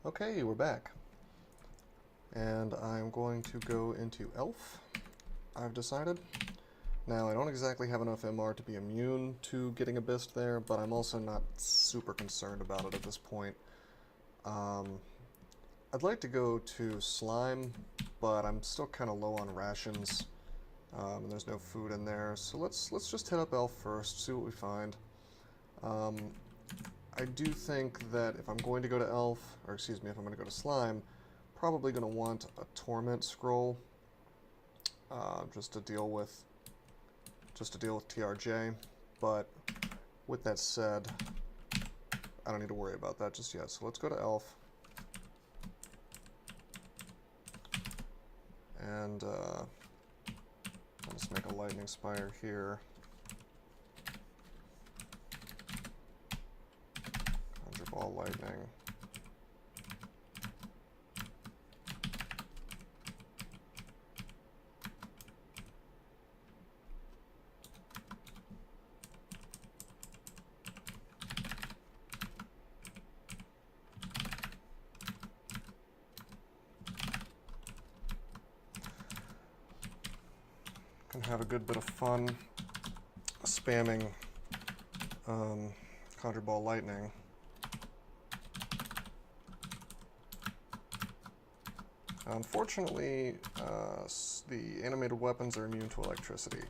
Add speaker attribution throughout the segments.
Speaker 1: Okay, we're back. And I'm going to go into Elf, I've decided. Now, I don't exactly have enough MR to be immune to getting Abyssed there, but I'm also not super concerned about it at this point. I'd like to go to Slime, but I'm still kind of low on rations, and there's no food in there, so let's just hit up Elf first, see what we find. I do think that if I'm going to go to Elf, or excuse me, if I'm going to go to Slime, probably going to want a Torment Scroll, just to deal with TRJ. But with that said, I don't need to worry about that just yet. So let's go to Elf, and let's make a Lightning Spire here. Ball lightning. Can have a good bit of fun spamming Conjure Ball Lightning. Unfortunately, the animated weapons are immune to electricity,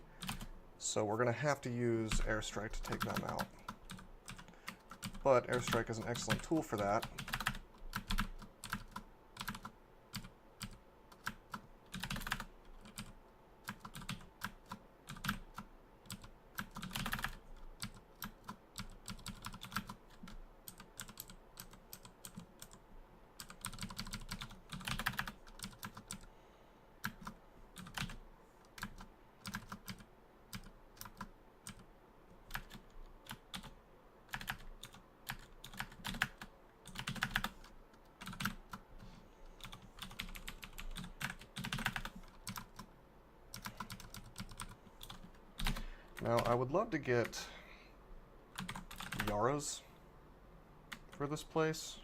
Speaker 1: so we're going to have to use Airstrike to take them out. But Airstrike is an excellent tool for that. Now, I would love to get Yaras for this place,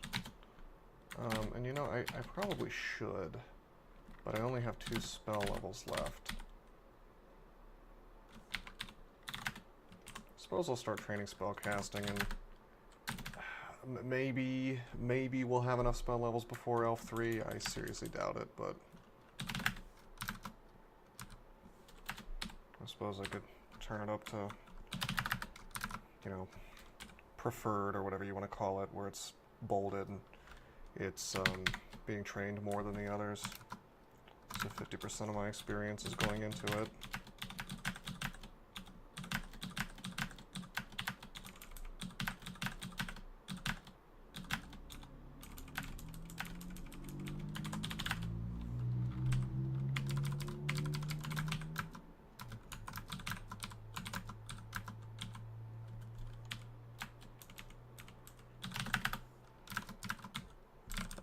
Speaker 1: and you know, I probably should, but I only have 2 spell levels left. Suppose I'll start training spell casting, and maybe we'll have enough spell levels before Elf 3. I seriously doubt it, but I suppose I could turn it up to, you know, preferred or whatever you want to call it, where it's bolded and it's being trained more than the others. So 50% of my experience is going into it.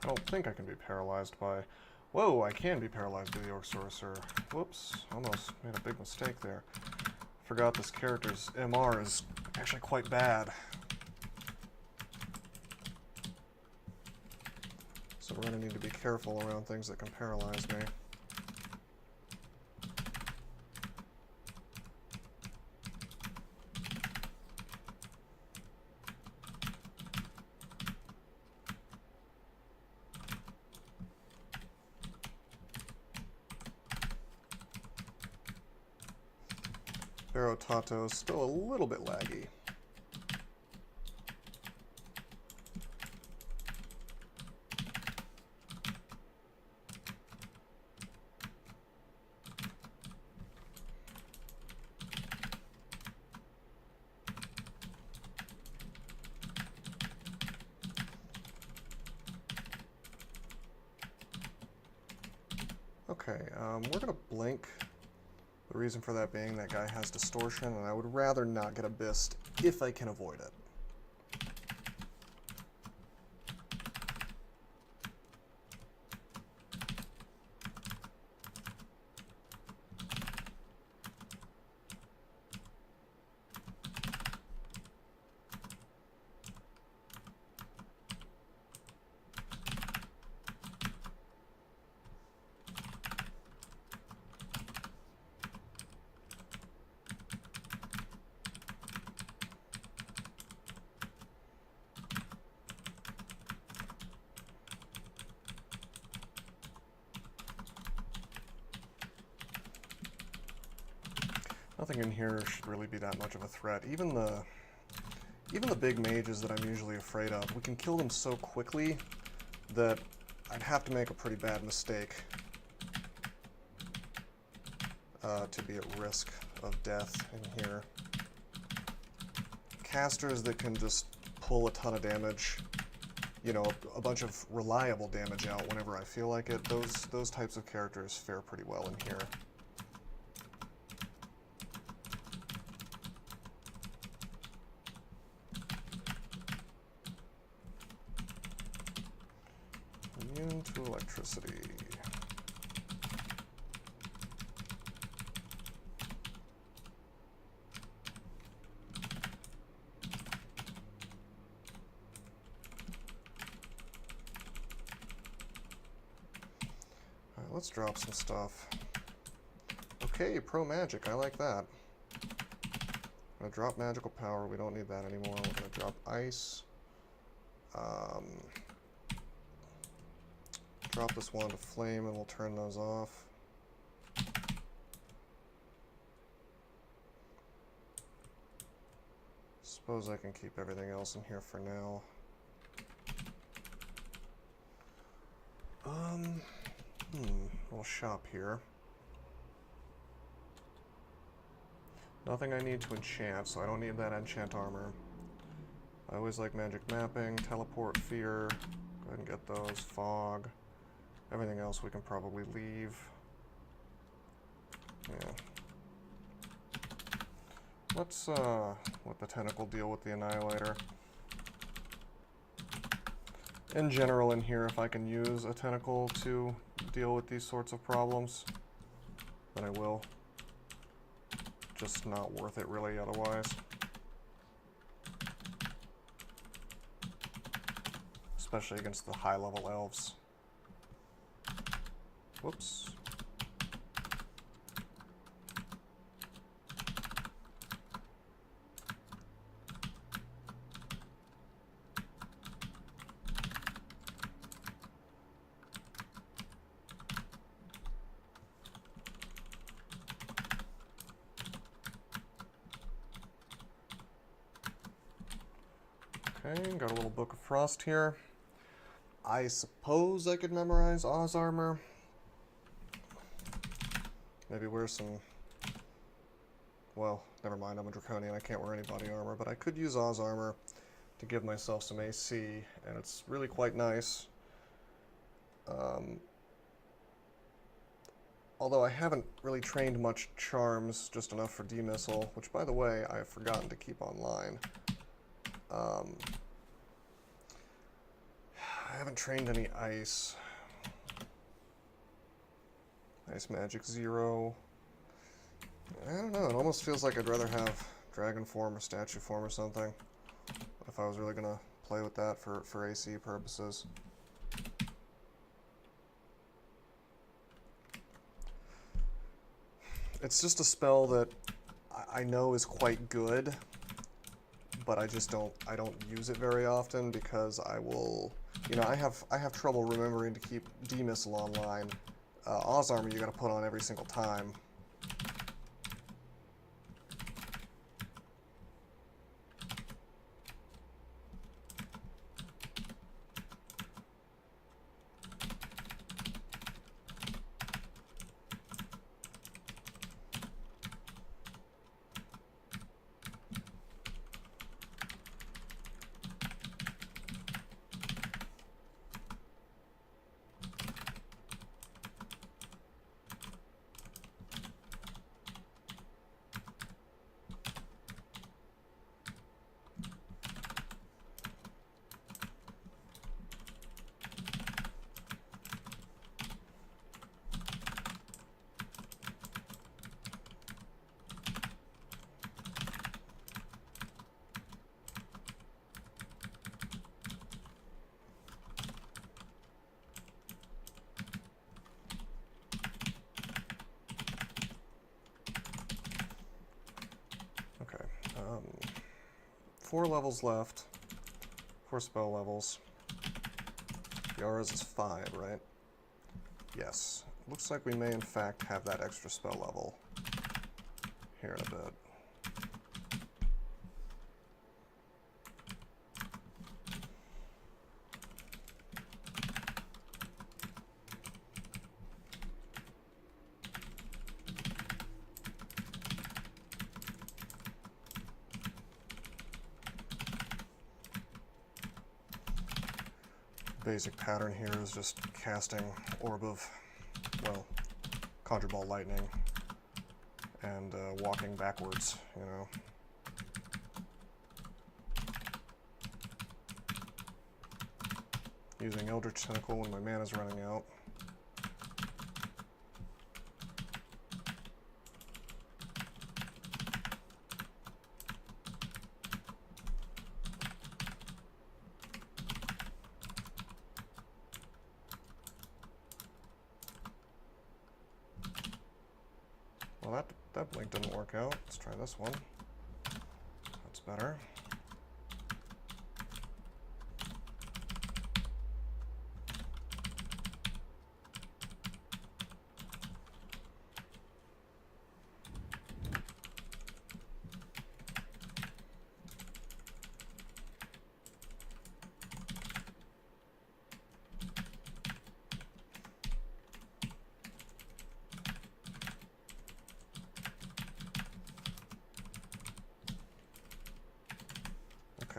Speaker 1: I don't think I can be paralyzed by... Whoa, I can be paralyzed by the Orc Sorcerer. Whoops, almost made a big mistake there. Forgot this character's MR is actually quite bad. So we're going to need to be careful around things that can paralyze me. Tato is still a little bit laggy. Okay, we're gonna blink. The reason for that being that guy has distortion, and I would rather not get Abyssed if I can avoid it. Nothing in here should really be that much of a threat. Even the big mages that I'm usually afraid of, we can kill them so quickly that I'd have to make a pretty bad mistake to be at risk of death in here. Casters that can just pull a ton of damage, you know, a bunch of reliable damage out whenever I feel like it, those types of characters fare pretty well in here. Immune to electricity. Alright, let's drop some stuff. Okay, pro magic, I like that. I'm gonna drop magical power, we don't need that anymore. We're gonna drop ice. Drop this wand of flame and we'll turn those off. Suppose I can keep everything else in here for now. We'll shop here. Nothing I need to enchant, so I don't need that enchant armor. I always like magic mapping, teleport, fear. Go ahead and get those. Fog. Everything else we can probably leave. Yeah. Let's let the tentacle deal with the annihilator. In general in here, if I can use a tentacle to deal with these sorts of problems, then I will. Just not worth it really otherwise. Especially against the high-level elves. Whoops. Okay, got a little Book of Frost here. I suppose I could memorize Oz armor. Maybe wear some... Well, never mind, I'm a Draconian, I can't wear any body armor, but I could use Oz armor to give myself some AC, and it's really quite nice. Although I haven't really trained much charms, just enough for demissile, which, by the way, I have forgotten to keep online. I haven't trained any ice. Ice magic 0. I don't know, it almost feels like I'd rather have dragon form or statue form or something. If I was really gonna play with that for AC purposes. It's just a spell that I know is quite good, but I don't use it very often because I will, you know, I have trouble remembering to keep demissile online. Oz armor you gotta put on every single time. Okay, 4 levels left, 4 spell levels. Yara's is 5, right? Yes. Looks like we may in fact have that extra spell level here in a bit. Basic pattern here is just casting Orb of, well, Conjure Ball Lightning and walking backwards, you know. Using Eldritch Tentacle when my mana's running out. Well, that blink didn't work out. Let's try this one. That's better.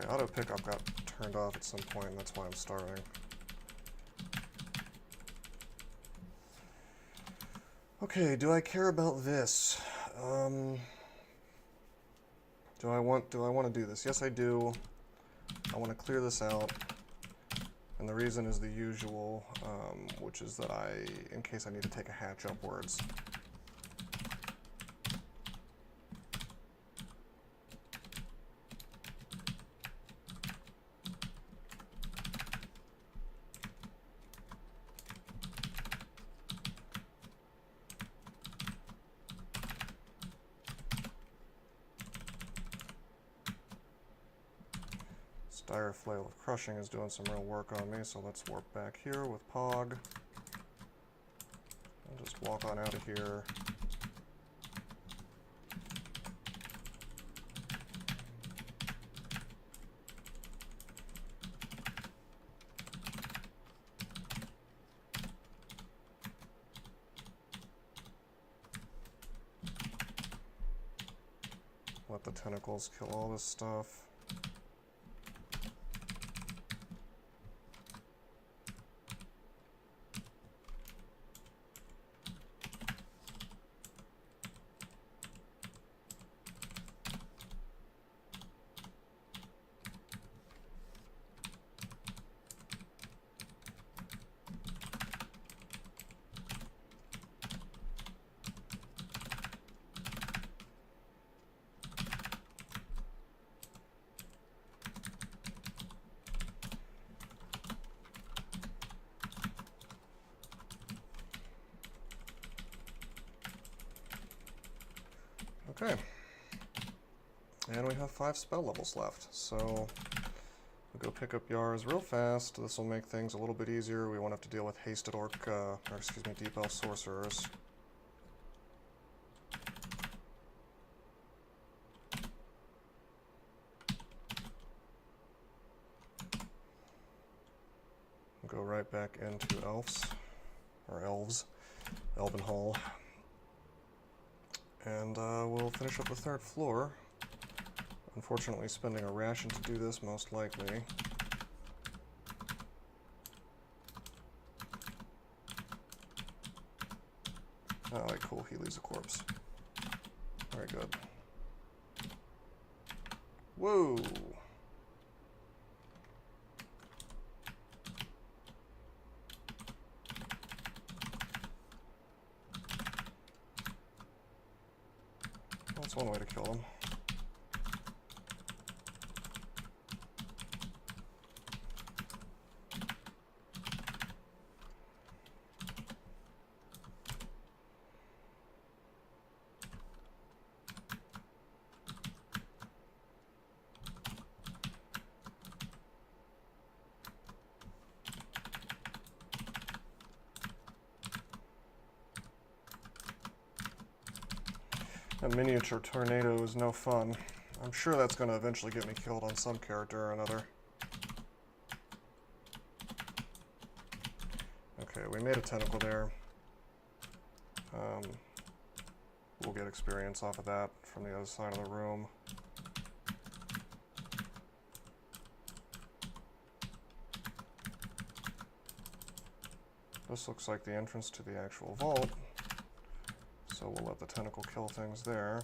Speaker 1: Auto pickup got turned off at some point, and that's why I'm starting. Okay, do I care about this? Do I want to do this? Yes, I do. I want to clear this out, and the reason is the usual, which is that in case I need to take a hatch upwards. Dire Flail of Crushing is doing some real work on me, so let's warp back here with Pog. I'll just walk on out of here. Let the tentacles kill all this stuff. Okay, and we have 5 spell levels left, so we'll go pick up Yars real fast. This will make things a little bit easier. We won't have to deal with Hasted Orc, Deep Elf Sorcerers. We'll go right back into Elves, Elven Hall. And we'll finish up the 3rd floor. Unfortunately, spending a ration to do this, most likely. Alright, cool. He leaves a corpse. Very good. Whoa! That's one way to kill them. That miniature tornado is no fun. I'm sure that's going to eventually get me killed on some character or another. Okay, we made a tentacle there. We'll get experience off of that from the other side of the room. This looks like the entrance to the actual vault, so we'll let the tentacle kill things there.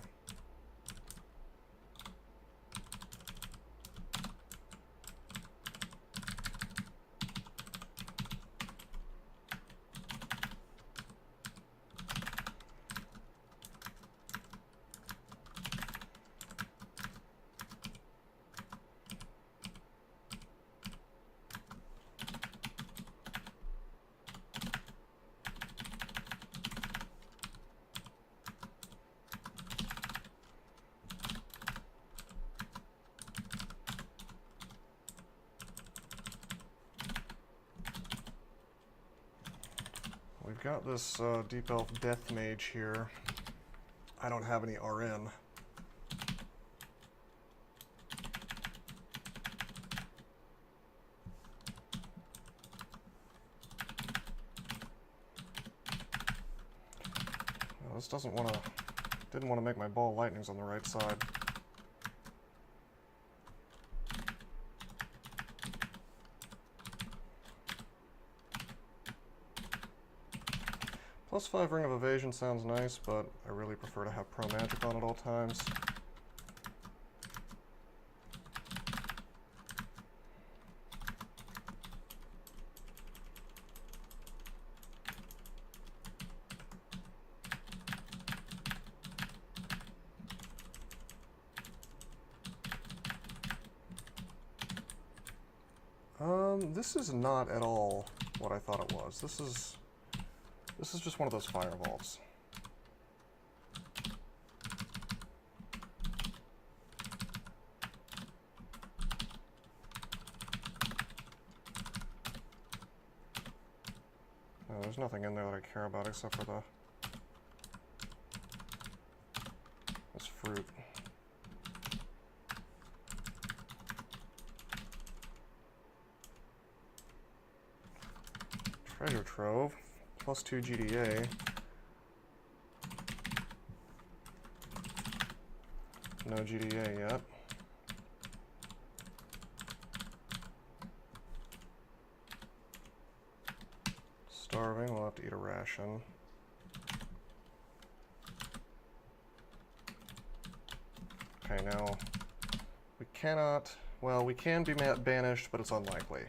Speaker 1: We've got this Deep Elf Death Mage here. I don't have any RN. Well, this didn't want to make my ball lightnings on the right side. +5 Ring of Evasion sounds nice, but I really prefer to have Pro Magic on at all times. This is not at all what I thought it was. This is just one of those fire vaults. No, there's nothing in there that I care about except for this fruit. Treasure Trove. +2 GDA. No GDA yet. Starving, we'll have to eat a ration. Okay, now we cannot, well, we can be banished, but it's unlikely.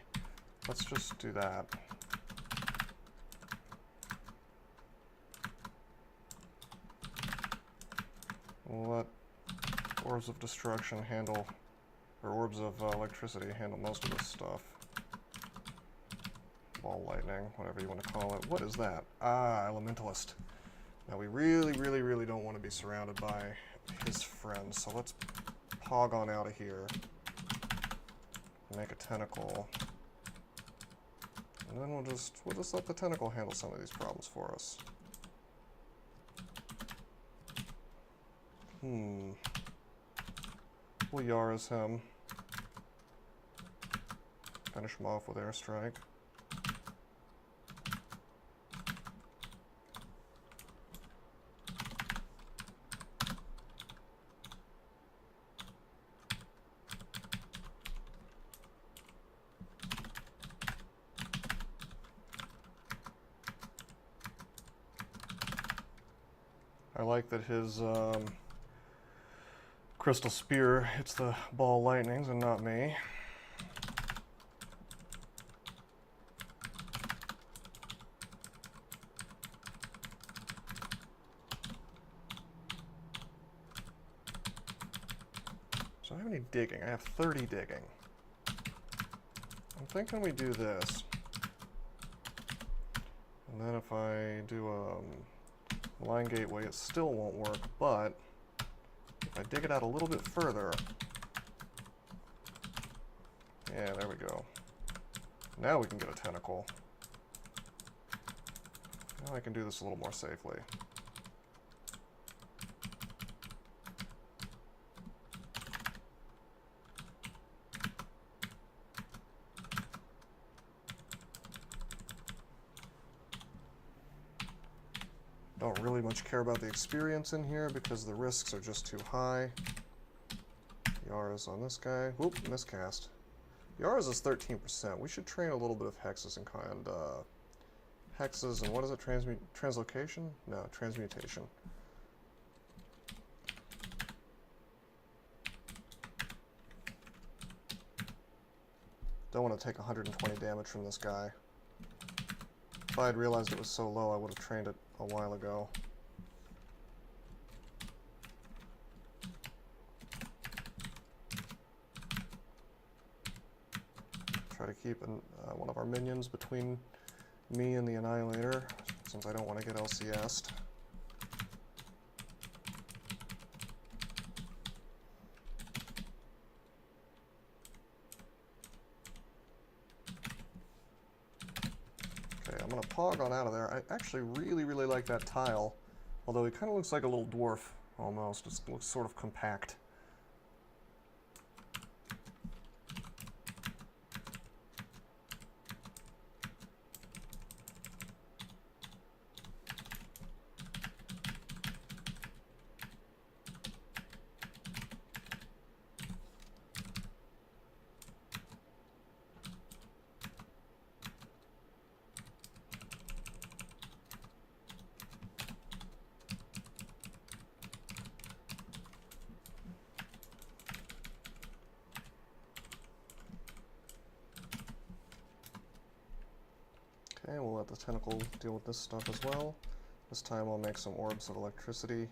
Speaker 1: Let's just do that. We'll let Orbs of Destruction handle, or Orbs of Electricity handle most of this stuff. Ball Lightning, whatever you want to call it. What is that? Ah, Elementalist. Now we really don't want to be surrounded by his friends, so let's pog on out of here. Make a tentacle. And then we'll just let the tentacle handle some of these problems for us. We'll Yara's him. Finish him off with Airstrike. I like that his Crystal Spear hits the ball lightnings and not me. So I have any digging? I have 30 digging. I'm thinking we do this. And then if I do a Line Gateway, it still won't work, but if I dig it out a little bit further, yeah, there we go. Now we can get a tentacle. Now I can do this a little more safely. Don't really much care about the experience in here because the risks are just too high. Yara's on this guy. Whoop, miscast. Yara's is 13%. We should train a little bit of hexes and hexes and what is it? Translocation? No, transmutation. Don't want to take 120 damage from this guy. If I had realized it was so low, I would have trained it a while ago. Try to keep one of our minions between me and the Annihilator, since I don't want to get LCS'd. Okay, I'm going to pog on out of there. I actually really like that tile, although he kind of looks like a little dwarf, almost. Just looks sort of compact. Okay, we'll let the tentacle deal with this stuff as well. This time I'll make some orbs of electricity,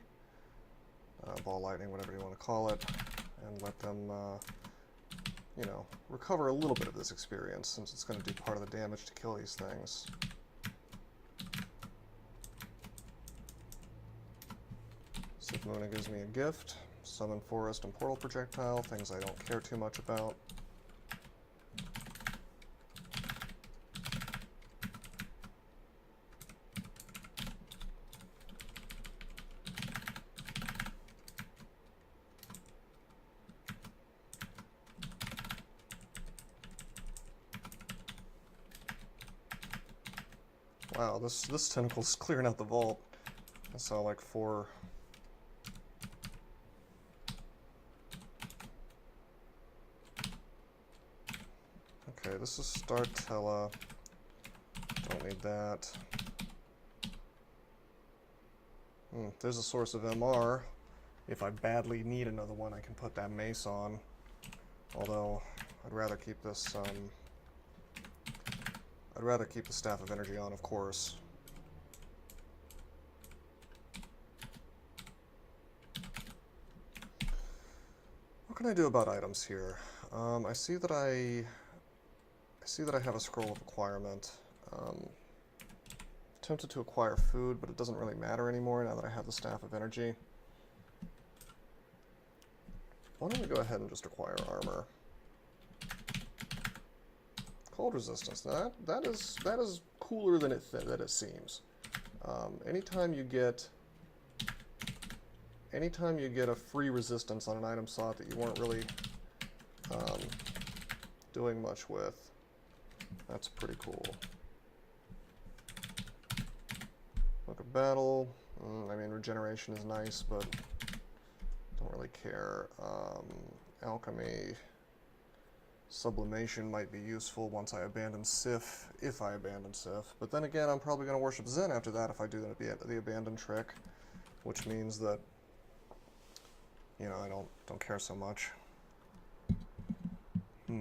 Speaker 1: ball lightning, whatever you want to call it, and let them, you know, recover a little bit of this experience, since it's going to do part of the damage to kill these things. Sith Moona gives me a gift. Summon Forest and Portal Projectile, things I don't care too much about. Wow, this tentacle's clearing out the vault. I saw like 4. Okay, this is Startella. Don't need that. There's a source of MR. If I badly need another one, I can put that mace on. Although, I'd rather keep this, I'd rather keep the Staff of Energy on, of course. What can I do about items here? I see that I have a scroll of acquirement. Tempted to acquire food, but it doesn't really matter anymore now that I have the Staff of Energy. Why don't we go ahead and just acquire armor? Cold resistance. Now that is cooler than it seems. Anytime you get a free resistance on an item slot that you weren't really doing much with, that's pretty cool. Look at battle. I mean, regeneration is nice, but don't really care. Alchemy. Sublimation might be useful once I abandon Sif, if I abandon Sif. But then again, I'm probably going to worship Zen after that if I do the abandon trick, which means that, you know, I don't care so much. Yeah,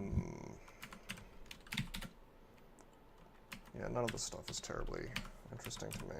Speaker 1: none of this stuff is terribly interesting to me.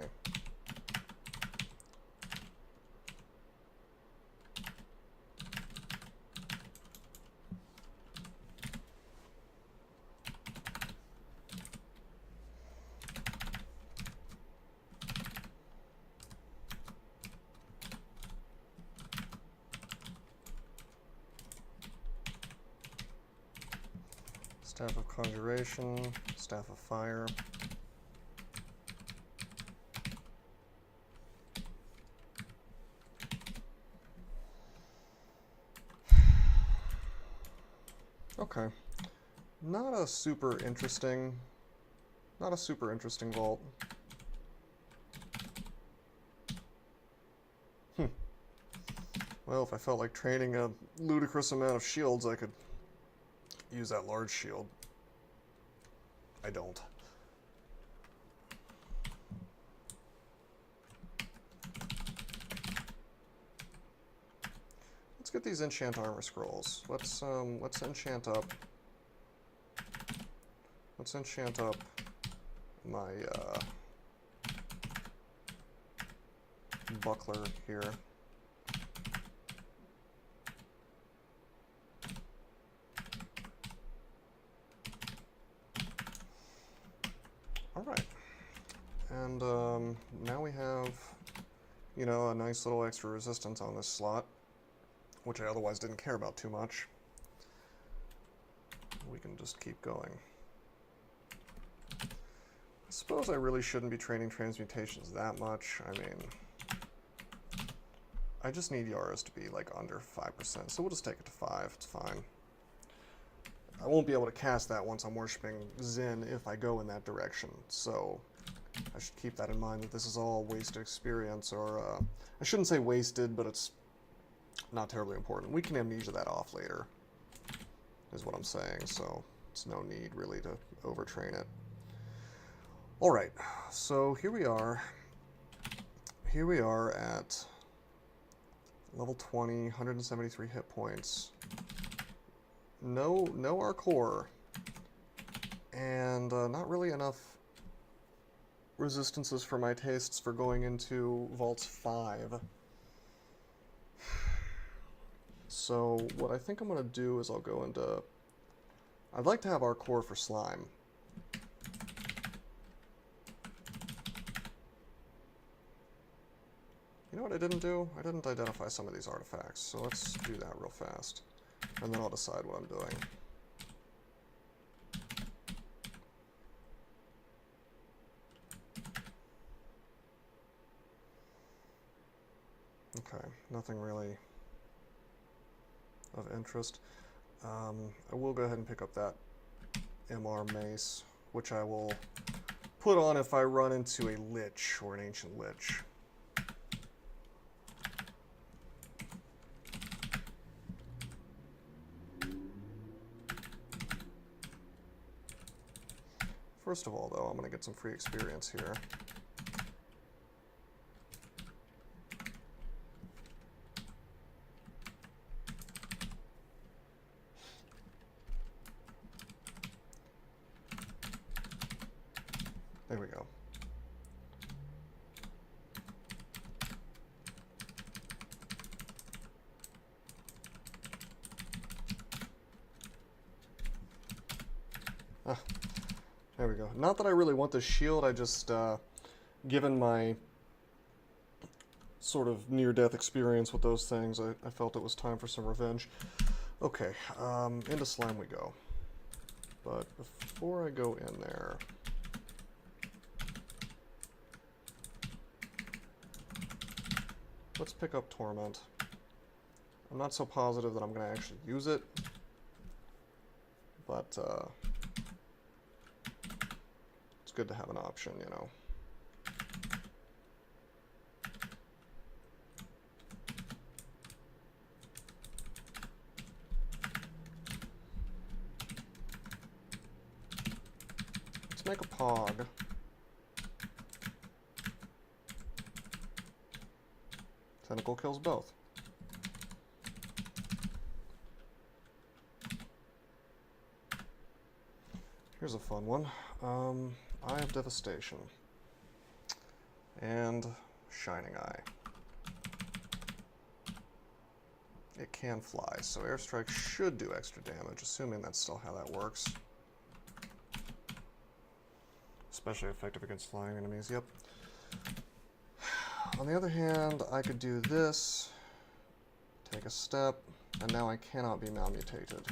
Speaker 1: Staff of Conjuration, Staff of Fire. Okay. Not a super interesting vault. Well, if I felt like training a ludicrous amount of shields, I could use that large shield. I don't. Let's get these enchant armor scrolls. Let's enchant up. Let's enchant up my buckler here. All right, and now we have, you know, a nice little extra resistance on this slot, which I otherwise didn't care about too much. We can just keep going. I suppose I really shouldn't be training transmutations that much. I mean, I just need Yara's to be like under 5%, so we'll just take it to 5. It's fine. I won't be able to cast that once I'm worshipping Zin if I go in that direction, so I should keep that in mind, that this is all wasted experience, or I shouldn't say wasted, but it's not terribly important. We can amnesia that off later, is what I'm saying, so it's no need really to overtrain it. Alright, so here we are. Here we are at level 20, 173 hit points. No Arcor, and not really enough resistances for my tastes for going into Vaults 5. So what I think I'm going to do is I'll go into... I'd like to have Arcor for Slime. You know what I didn't do? I didn't identify some of these artifacts, so let's do that real fast. And then I'll decide what I'm doing. Okay, nothing really of interest. I will go ahead and pick up that MR mace, which I will put on if I run into a lich or an ancient lich. First of all, though, I'm going to get some free experience here. There we go. Ah. There we go. Not that I really want this shield, I just, given my sort of near-death experience with those things, I felt it was time for some revenge. Okay, into slime we go. But before I go in there... let's pick up Torment. I'm not so positive that I'm going to actually use it, but, good to have an option, you know. Let's make a Pog. Tentacle kills both. Here's a fun one. Eye of Devastation. And Shining Eye. It can fly, so Airstrike should do extra damage, assuming that's still how that works. Especially effective against flying enemies, yep. On the other hand, I could do this, take a step, and now I cannot be malmutated.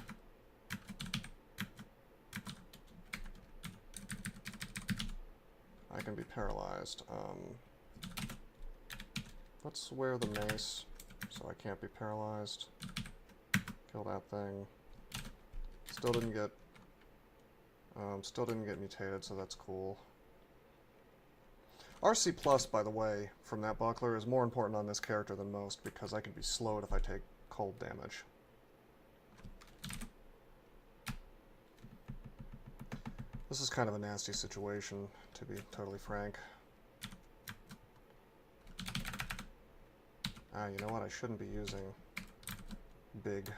Speaker 1: I can be paralyzed. Let's wear the mace, so I can't be paralyzed. Kill that thing. Still didn't get mutated, so that's cool. RC Plus, by the way, from that buckler is more important on this character than most because I can be slowed if I take cold damage. This is kind of a nasty situation, to be totally frank. You know what? I shouldn't be using big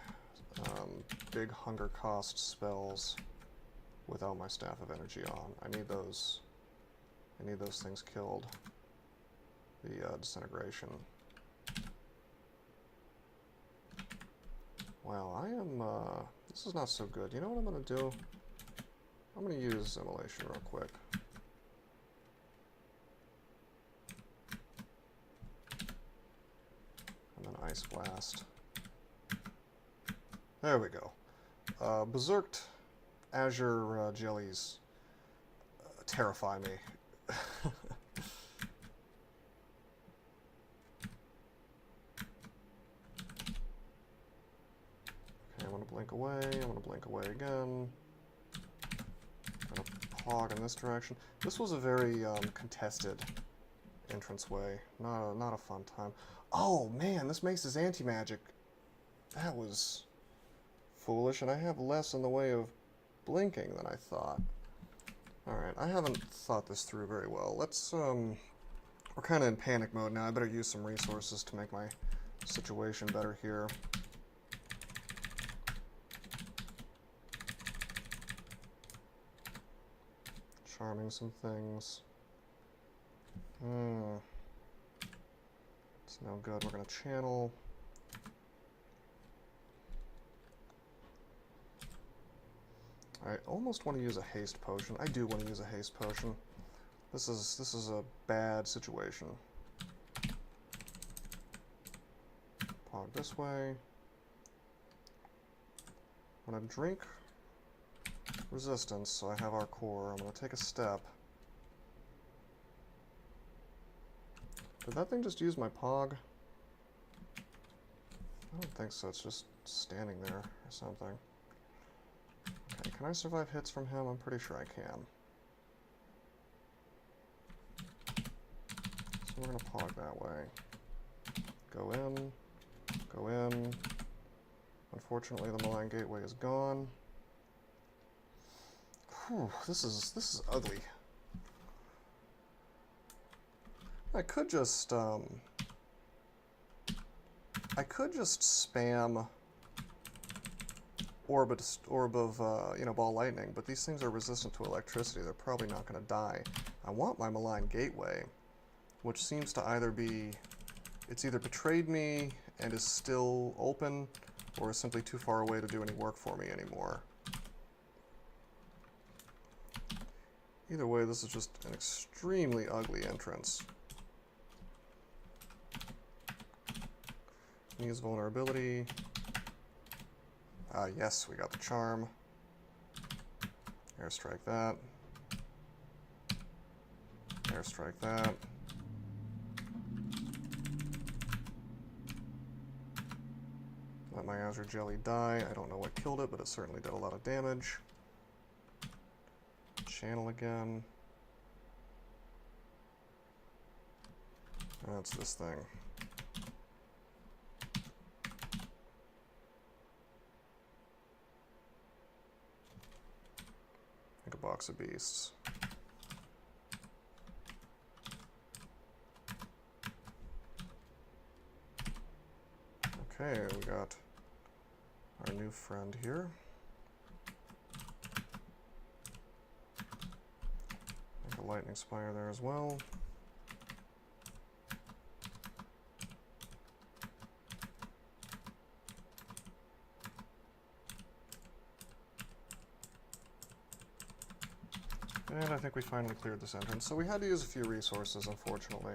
Speaker 1: hunger cost spells without my Staff of Energy on. I need those things killed. The disintegration. Wow, I am, this is not so good. You know what I'm going to do? I'm going to use Immolation real quick. And then Ice Blast. There we go. Berserked Azure Jellies terrify me. Okay, I'm going to blink away. I'm going to blink away again. I'm going to hog in this direction. This was a very contested entranceway. Not a fun time. Oh man, this mace is anti-magic. That was foolish, and I have less in the way of blinking than I thought. Alright, I haven't thought this through very well. Let's, we're kind of in panic mode now. I better use some resources to make my situation better here. Charming some things. It's no good. We're going to channel. I almost want to use a haste potion. I do want to use a haste potion. This is a bad situation. Pog this way. I'm going to drink resistance, so I have our core. I'm going to take a step. Did that thing just use my Pog? I don't think so. It's just standing there or something. Okay, can I survive hits from him? I'm pretty sure I can. So we're going to Pog that way. Go in. Go in. Unfortunately, the Malign Gateway is gone. Whew, this is ugly. I could just spam orb of you know, Ball Lightning, but these things are resistant to electricity. They're probably not going to die. I want my Malign Gateway, which seems to either be, it's either betrayed me and is still open, or is simply too far away to do any work for me anymore. Either way, this is just an extremely ugly entrance. Use vulnerability. Yes, we got the charm. Airstrike that. Airstrike that. Let my Azure Jelly die. I don't know what killed it, but it certainly did a lot of damage. Channel again. That's this thing. Like a box of beasts. Okay, we got our new friend here. Make a lightning spire there as well. And I think we finally cleared this entrance. So we had to use a few resources, unfortunately.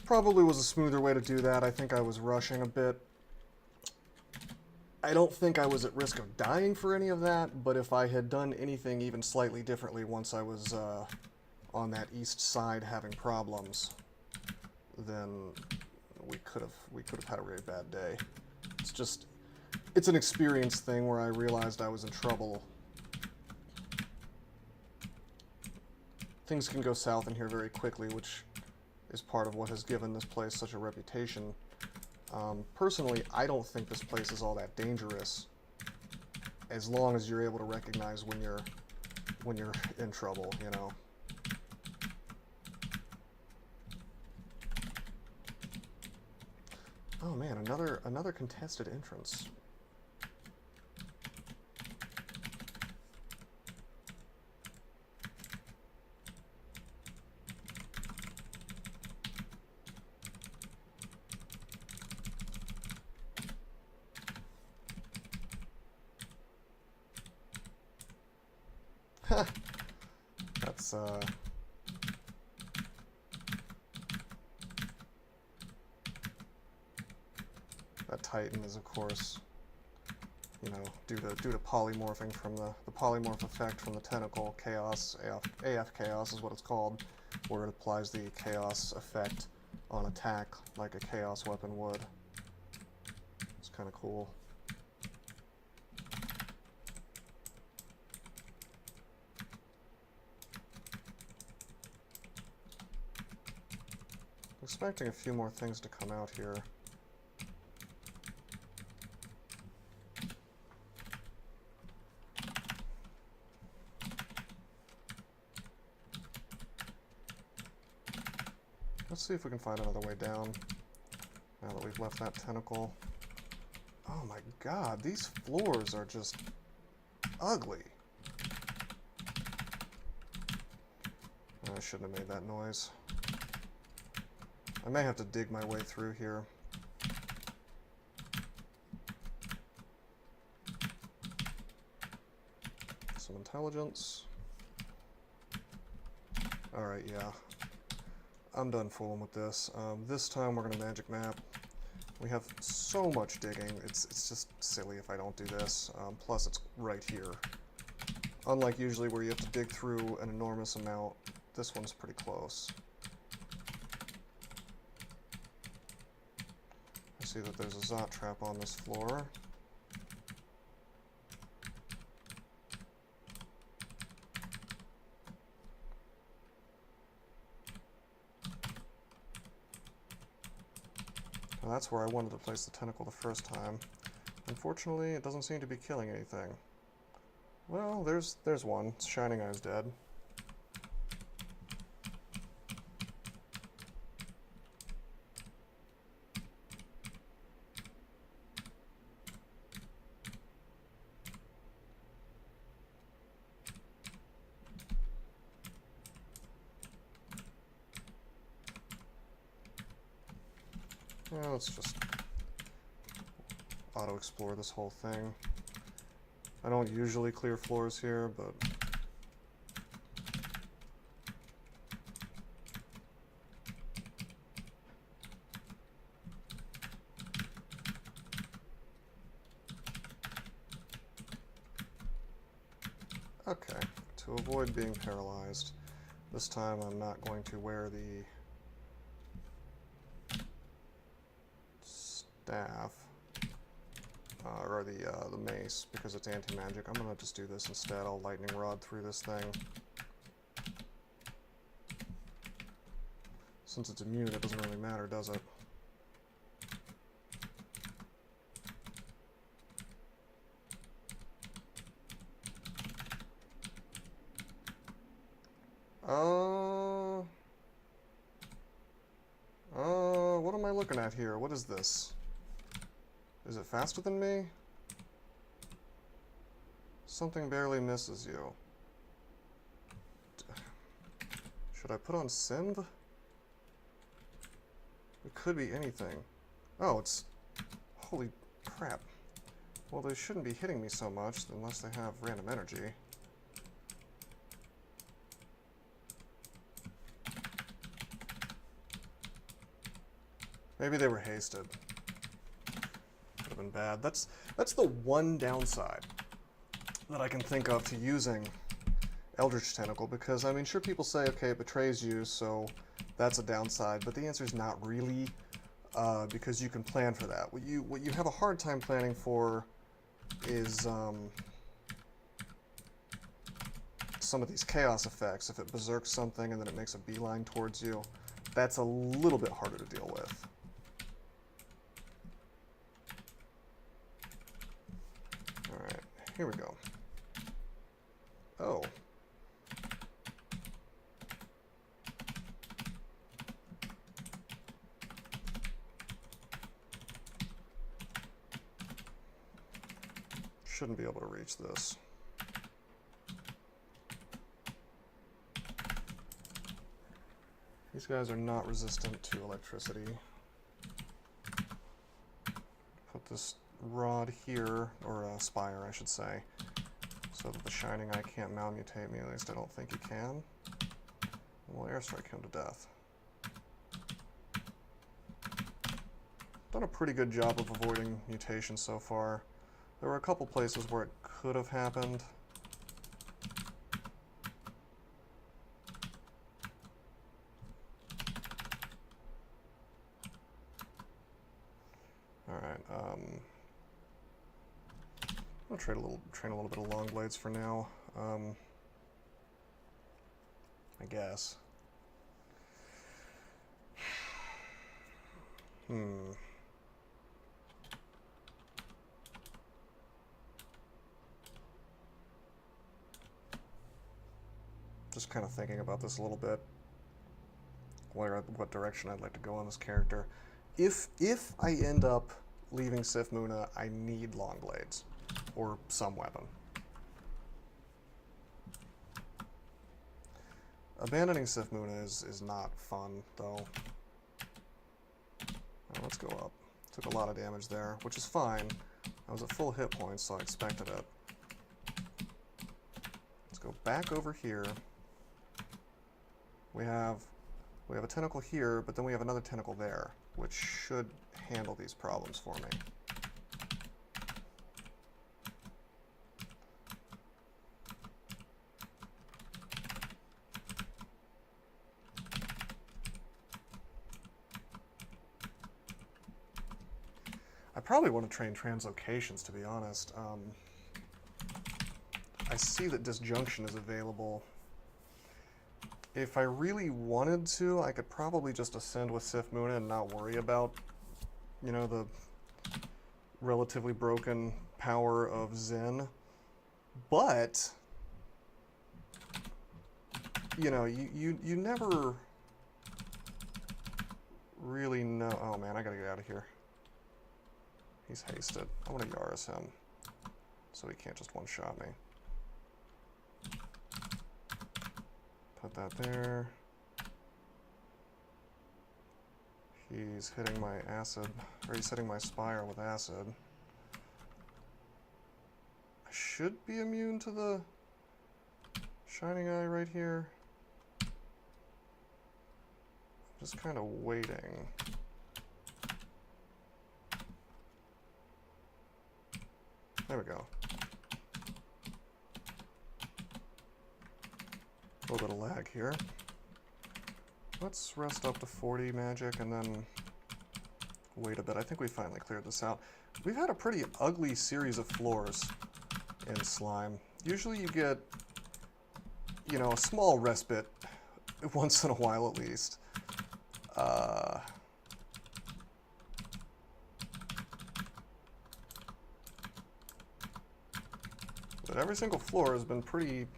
Speaker 1: Probably was a smoother way to do that. I think I was rushing a bit. I don't think I was at risk of dying for any of that, but if I had done anything even slightly differently once I was on that east side having problems, then we could have had a really bad day. It's just, it's an experience thing where I realized I was in trouble things can go south in here very quickly, which is part of what has given this place such a reputation. Personally, I don't think this place is all that dangerous, as long as you're able to recognize when you're in trouble, you know. Oh man, another contested entrance. That's that Titan is, of course, you know, due to polymorphing from the polymorph effect from the tentacle. Chaos, AF Chaos is what it's called, where it applies the chaos effect on attack like a chaos weapon would. It's kind of cool. Expecting a few more things to come out here. Let's see if we can find another way down, now that we've left that tentacle. Oh my god, these floors are just ugly. I shouldn't have made that noise. I may have to dig my way through here. Some intelligence. Alright, yeah. I'm done fooling with this. This time we're going to magic map. We have so much digging, it's just silly if I don't do this. Plus it's right here. Unlike usually where you have to dig through an enormous amount, this one's pretty close. I see that there's a Zot trap on this floor. Now that's where I wanted to place the tentacle the first time. Unfortunately, it doesn't seem to be killing anything. Well, there's one. Shining Eye's dead. Well, let's just auto-explore this whole thing. I don't usually clear floors here, but okay, to avoid being paralyzed, this time I'm not going to wear the staff, or the mace, because it's anti-magic. I'm gonna just do this instead. I'll lightning rod through this thing. Since it's immune, it doesn't really matter, does it? What am I looking at here? What is this? Is it faster than me? Something barely misses you. Should I put on Simb? It could be anything. Oh, it's... Holy crap. Well, they shouldn't be hitting me so much unless they have random energy. Maybe they were hasted. Could have been bad. That's the one downside that I can think of to using Eldritch Tentacle, because, I mean, sure, people say, okay, it betrays you, so that's a downside, but the answer is not really, because you can plan for that. What you have a hard time planning for is some of these chaos effects, if it berserks something and then it makes a beeline towards you, that's a little bit harder to deal with. Alright, here we go. Oh. Shouldn't be able to reach this. These guys are not resistant to electricity. Put this rod here, or spire I should say, so that the Shining Eye can't malmutate me, at least I don't think he can. We'll airstrike him to death. Done a pretty good job of avoiding mutation so far. There were a couple places where it could have happened. Alright, I'll train a little bit of long blades for now. I guess. Just kind of thinking about this a little bit, what direction I'd like to go on this character. If I end up leaving Sif Muna, I need long blades, or some weapon. Abandoning Sif Muna is not fun, though. Now, let's go up. Took a lot of damage there, which is fine. I was at full hit points, so I expected it. Let's go back over here. We have a tentacle here, but then we have another tentacle there, which should handle these problems for me. I probably want to train translocations, to be honest. I see that disjunction is available. If I really wanted to, I could probably just ascend with Sif Muna and not worry about, you know, the relatively broken power of Zen. But, you know, you never really know. Oh man, I gotta get out of here. He's hasted. I want to Yaris him, so he can't just one-shot me. Put that there. He's hitting my acid, or he's hitting my spire with acid. I should be immune to the Shining Eye right here. Just kind of waiting. There we go. A little bit of lag here. Let's rest up to 40 magic and then wait a bit. I think we finally cleared this out. We've had a pretty ugly series of floors in Slime. Usually you get, you know, a small respite once in a while at least. But every single floor has been pretty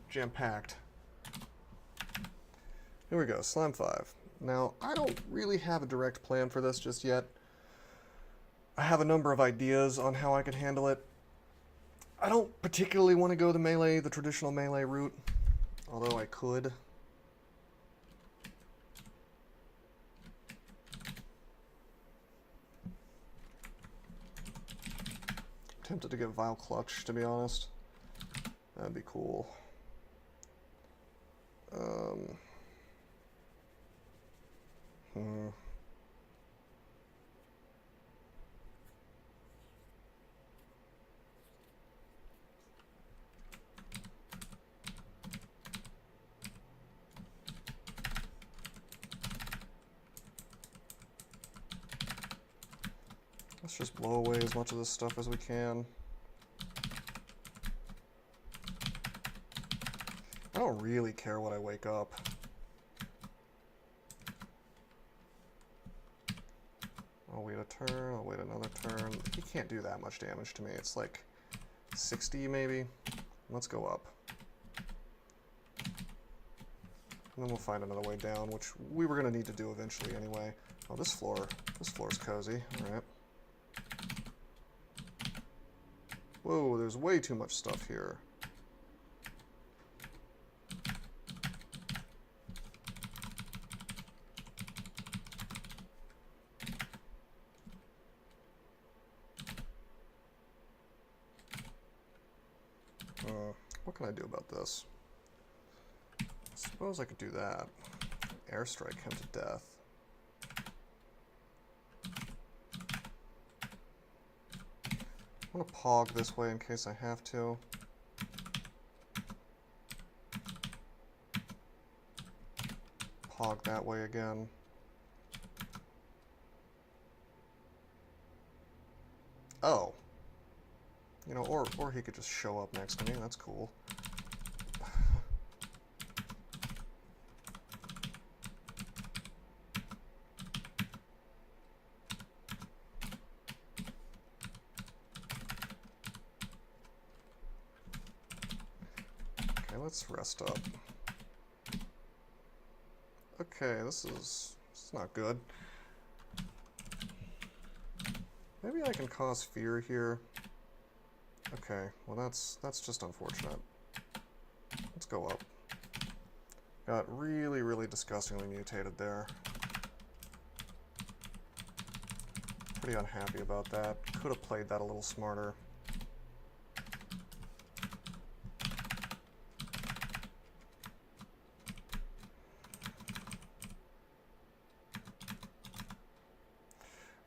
Speaker 1: jam-packed. Here we go, Slime 5. Now, I don't really have a direct plan for this just yet. I have a number of ideas on how I could handle it. I don't particularly want to go the traditional melee route, although I could. Tempted to get Vile Clutch, to be honest. That'd be cool. Let's just blow away as much of this stuff as we can. I don't really care what I wake up. I'll wait a turn, I'll wait another turn. He can't do that much damage to me. It's like 60 maybe. Let's go up. And then we'll find another way down, which we were going to need to do eventually anyway. Oh, this floor's cozy. Alright. Whoa, there's way too much stuff here. What can I do about this? I suppose I could do that. Airstrike him to death. I'm gonna pog this way in case I have to. Pog that way again. Oh. You know, or he could just show up next to me. That's cool. Okay, let's rest up. Okay, this is not good. Maybe I can cause fear here. Okay, well that's just unfortunate. Let's go up. Got really, really disgustingly mutated there. Pretty unhappy about that. Could have played that a little smarter.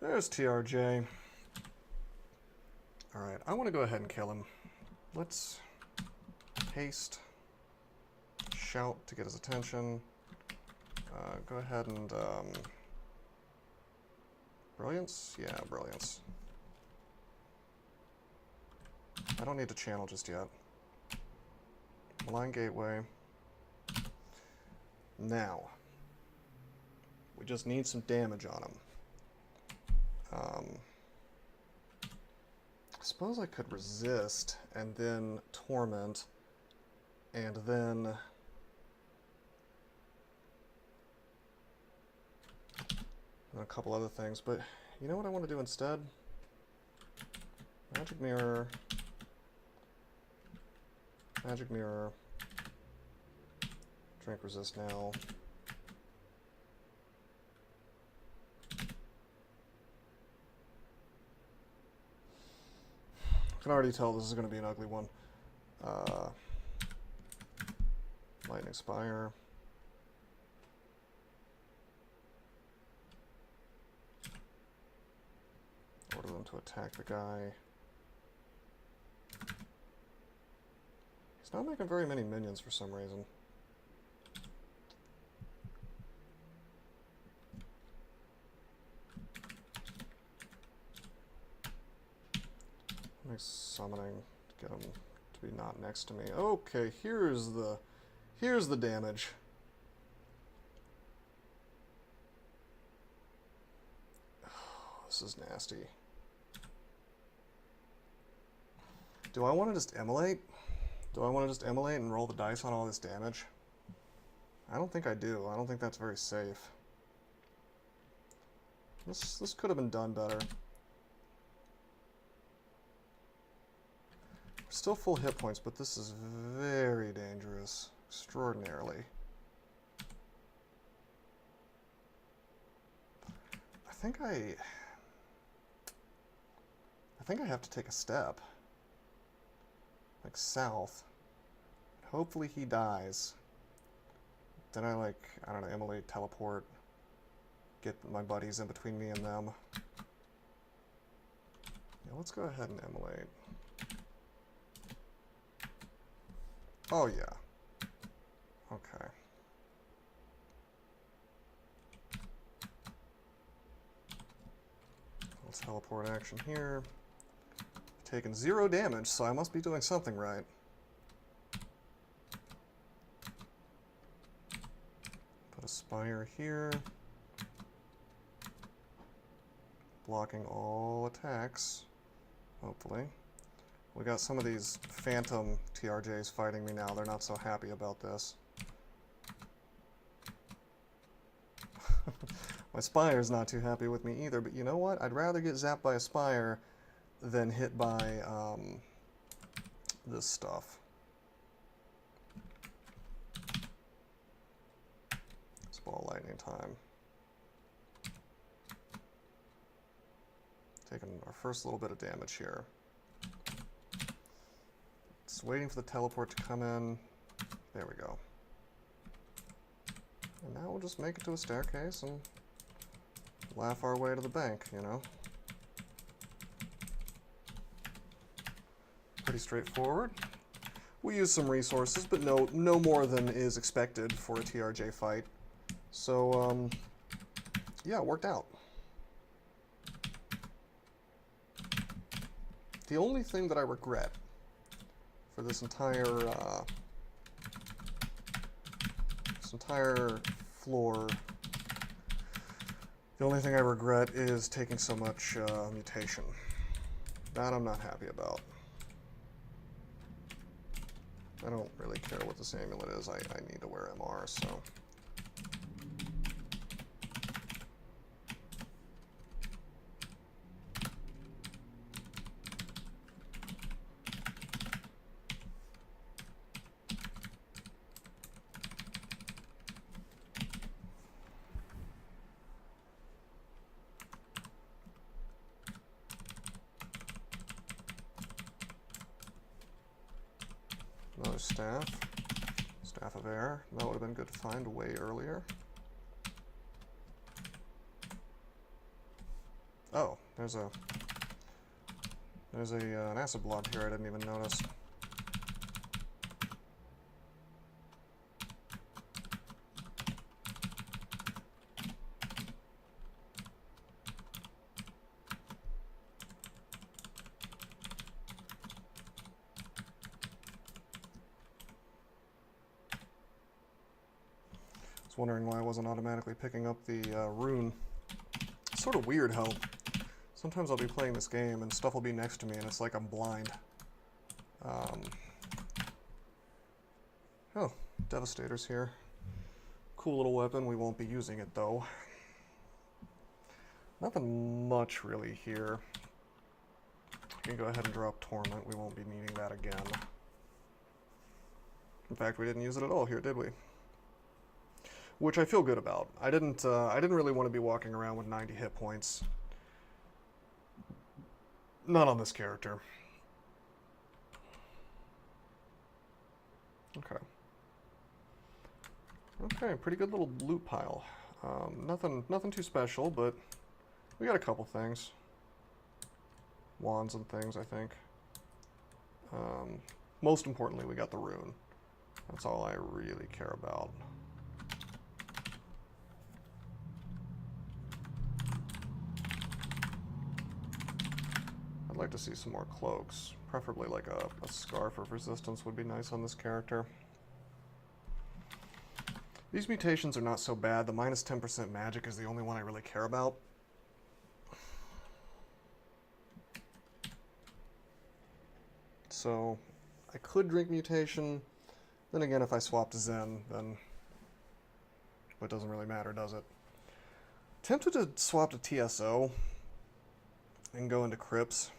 Speaker 1: There's TRJ. Alright, I want to go ahead and kill him. Let's haste, shout to get his attention. Go ahead and, brilliance? Yeah, brilliance. I don't need to channel just yet. Malign Gateway. Now, we just need some damage on him. I suppose I could resist, and then torment, and then a couple other things, but you know what I want to do instead? Magic Mirror, drink resist now. I can already tell this is going to be an ugly one. Lightning Spire. Order them to attack the guy. He's not making very many minions for some reason. Nice summoning to get him to be not next to me. Okay, here's the damage. Oh, this is nasty. Do I want to just immolate? Do I want to just immolate and roll the dice on all this damage? I don't think I do. I don't think that's very safe. This could have been done better. Still full hit points, but this is very dangerous. Extraordinarily. I think I have to take a step. Like south. Hopefully he dies. Then I don't know, immolate, teleport. Get my buddies in between me and them. Yeah, let's go ahead and immolate. Oh, yeah. Okay. Let's teleport action here. Taking 0 damage, so I must be doing something right. Put a Spire here. Blocking all attacks, hopefully. We got some of these phantom TRJs fighting me now. They're not so happy about this. My Spire's not too happy with me either, but you know what? I'd rather get zapped by a Spire than hit by this stuff. It's ball lightning time. Taking our first little bit of damage here. Just waiting for the teleport to come in. There we go. And now we'll just make it to a staircase and laugh our way to the bank, you know? Pretty straightforward. We use some resources, but no more than is expected for a TRJ fight. So, yeah, it worked out. The only thing that I regret for this entire floor, the only thing I regret is taking so much mutation. That I'm not happy about. I don't really care what this amulet is. I need to wear MR, so. Another staff. Staff of Air. That would have been good to find way earlier. Oh, there's an acid blob here I didn't even notice. Wondering why I wasn't automatically picking up the rune. It's sort of weird how sometimes I'll be playing this game and stuff will be next to me and it's like I'm blind. Oh, Devastator's here. Cool little weapon. We won't be using it though. Nothing much really here. We can go ahead and drop Torment. We won't be needing that again. In fact, we didn't use it at all here, did we? Which I feel good about. I didn't really want to be walking around with 90 hit points. Not on this character. Okay. Okay, pretty good little loot pile. Nothing too special, but we got a couple things. Wands and things, I think. Most importantly, we got the rune. That's all I really care about. I'd like to see some more cloaks. Preferably like a Scarf of Resistance would be nice on this character. These mutations are not so bad. The minus 10% magic is the only one I really care about. So I could drink mutation. Then again, if I swap to Zen, then it doesn't really matter, does it? Tempted to swap to TSO and go into Crypts.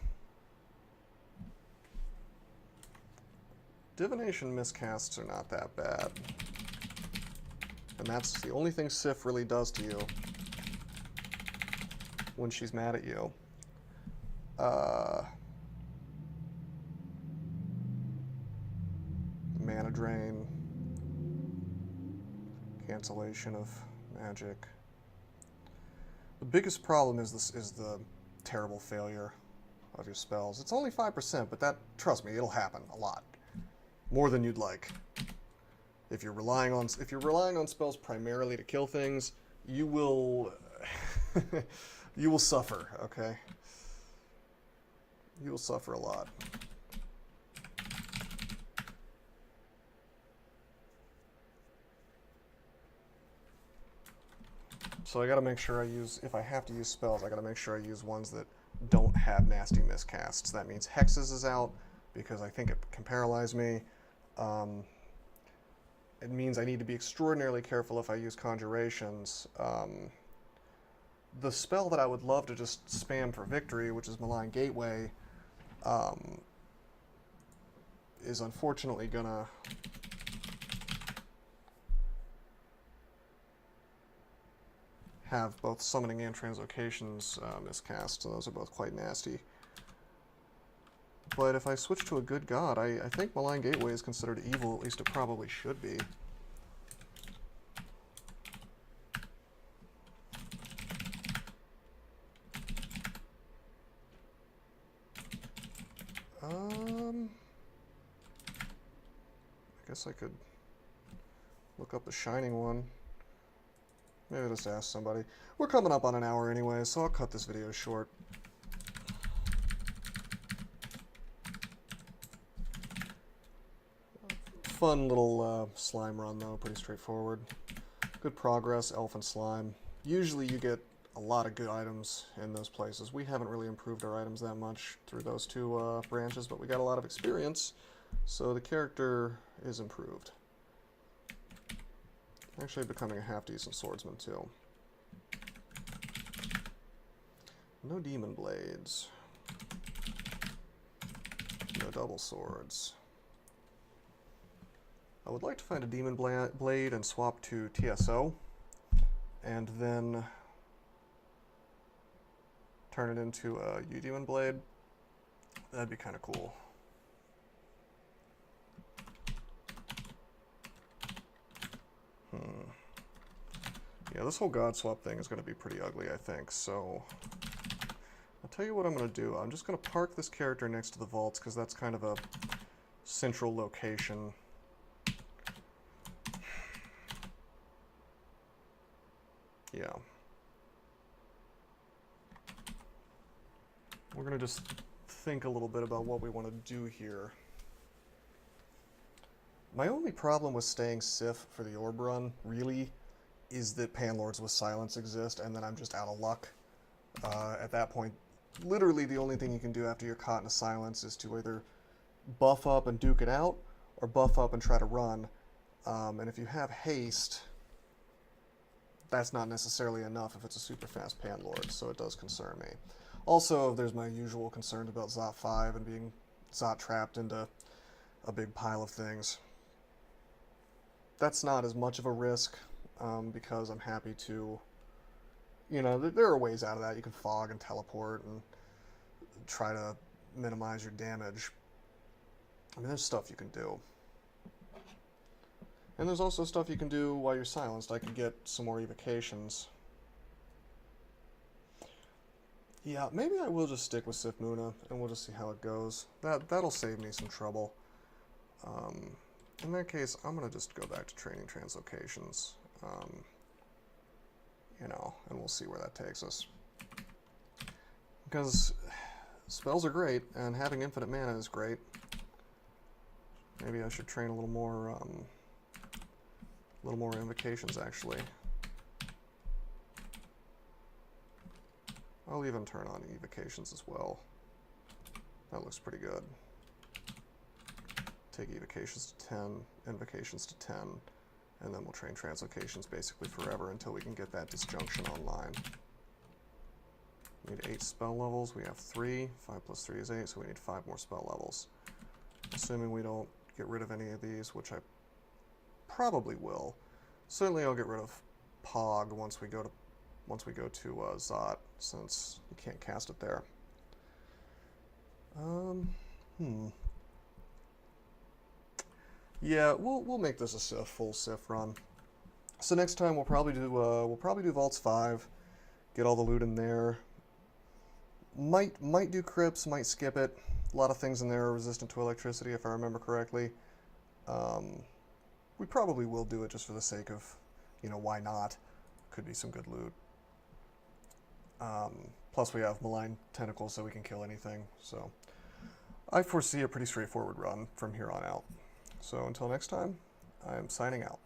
Speaker 1: Divination miscasts are not that bad. And that's the only thing Sif really does to you when she's mad at you. Mana drain, cancellation of magic. The biggest problem is the terrible failure of your spells. It's only 5%, but that, trust me, it'll happen a lot. More than you'd like. If you're relying on spells primarily to kill things, you will you will suffer, okay? You will suffer a lot. So I gotta make sure I use, if I have to use spells, I gotta make sure I use ones that don't have nasty miscasts. That means Hexes is out, because I think it can paralyze me. It means I need to be extraordinarily careful if I use Conjurations. The spell that I would love to just spam for victory, which is Malign Gateway, is unfortunately gonna have both summoning and translocations miscast, so those are both quite nasty. But if I switch to a good god, I think Malign Gateway is considered evil, at least it probably should be. I guess I could look up the Shining one. Maybe just ask somebody. We're coming up on an hour anyway, so I'll cut this video short. Fun little slime run though, pretty straightforward. Good progress, elf and slime. Usually you get a lot of good items in those places. We haven't really improved our items that much through those two branches, but we got a lot of experience, so the character is improved. Actually becoming a half-decent swordsman, too. No demon blades. No double swords. I would like to find a demon blade and swap to TSO, and then turn it into a U-demon blade. That'd be kind of cool. Yeah, this whole god swap thing is going to be pretty ugly, I think, so I'll tell you what I'm going to do. I'm just going to park this character next to the vaults, because that's kind of a central location. Yeah. We're going to just think a little bit about what we want to do here. My only problem with staying Sif for the Orb Run, really, is that Panlords with Silence exist, and then I'm just out of luck. At that point, literally the only thing you can do after you're caught in a Silence is to either buff up and duke it out, or buff up and try to run. And if you have haste, that's not necessarily enough if it's a super fast Panlord, so it does concern me. Also, there's my usual concerns about Zot 5 and being Zot trapped into a big pile of things. That's not as much of a risk, because I'm happy to, you know, there are ways out of that. You can fog and teleport and try to minimize your damage. I mean, there's stuff you can do. And there's also stuff you can do while you're silenced. I could get some more evocations. Yeah, maybe I will just stick with Sif Muna, and we'll just see how it goes. That'll save me some trouble. In that case, I'm going to just go back to training translocations. You know, and we'll see where that takes us. Because spells are great, and having infinite mana is great. Maybe I should train a little more invocations, actually. I'll even turn on evocations as well. That looks pretty good. Take evocations to 10, invocations to 10, and then we'll train translocations basically forever until we can get that disjunction online. We need 8 spell levels. We have 3. 5 plus 3 is 8, so we need 5 more spell levels. Assuming we don't get rid of any of these, which I probably will. Certainly I'll get rid of Pog once we go to Zot, since you can't cast it there. Yeah, we'll make this a full Sif run. So next time we'll probably do Vaults 5, get all the loot in there. Might do Crypts, might skip it. A lot of things in there are resistant to electricity, if I remember correctly. We probably will do it just for the sake of, you know, why not? Could be some good loot. Plus we have Malign Tentacles, so we can kill anything. So I foresee a pretty straightforward run from here on out. So until next time, I am signing out.